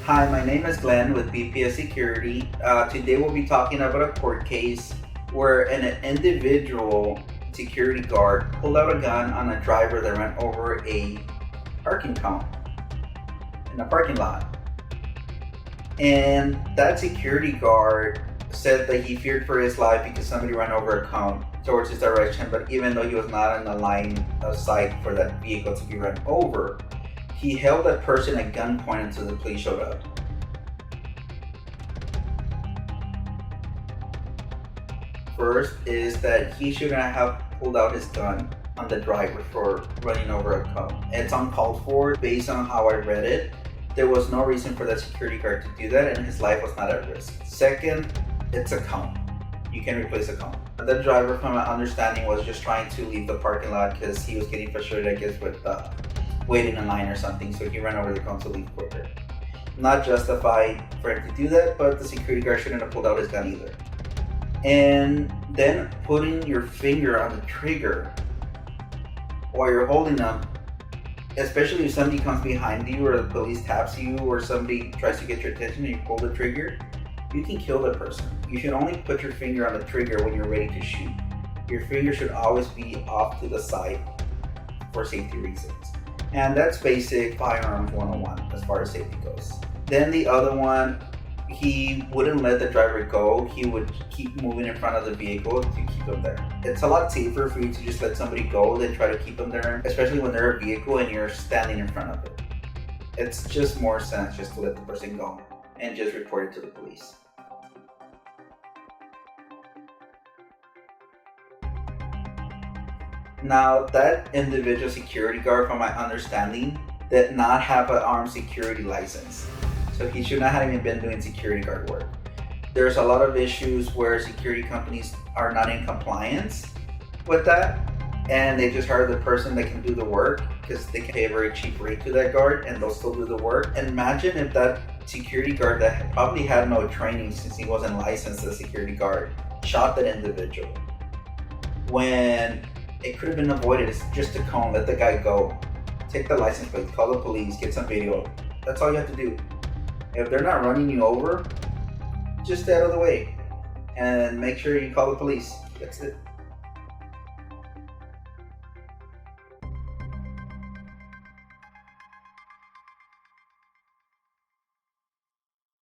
Hi, my name is Glenn with BPS Security. Today we'll be talking about a court case where an individual security guard pulled out a gun on a driver that ran over a parking cone in a parking lot. And that security guard said that he feared for his life because somebody ran over a cone towards his direction, but even though he was not in the line of sight for that vehicle to be run over, he held that person at gunpoint until the police showed up. First is that he shouldn't have pulled out his gun on the driver for running over a cone. It's uncalled for based on how I read it. There was no reason for that security guard to do that, and his life was not at risk. Second, it's a cone. You can replace a cone. The driver, from my understanding, was just trying to leave the parking lot because he was getting frustrated, I guess, with waiting in line or something, so he ran over the cone to leave quicker. Not justified for him to do that, but the security guard shouldn't have pulled out his gun either. And then putting your finger on the trigger while you're holding them, especially if somebody comes behind you or the police taps you or somebody tries to get your attention and you pull the trigger, you can kill the person. You should only put your finger on the trigger when you're ready to shoot. Your finger should always be off to the side for safety reasons. And that's basic firearms 101 as far as safety goes. Then the other one, he wouldn't let the driver go. He would keep moving in front of the vehicle to keep them there. It's a lot safer for you to just let somebody go than try to keep them there, especially when they're a vehicle and you're standing in front of it. It's just more sense just to let the person go and just report it to the police. Now, that individual security guard, from my understanding, did not have an armed security license. So he should not have even been doing security guard work. There's a lot of issues where security companies are not in compliance with that, and they just hire the person that can do the work because they can pay a very cheap rate to that guard and they'll still do the work. And imagine if that security guard that probably had no training since he wasn't licensed as a security guard shot that individual when it could have been avoided. It's just a cone, let the guy go. Take the license plate, call the police, get some video. That's all you have to do. If they're not running you over, just stay out of the way and make sure you call the police. That's it.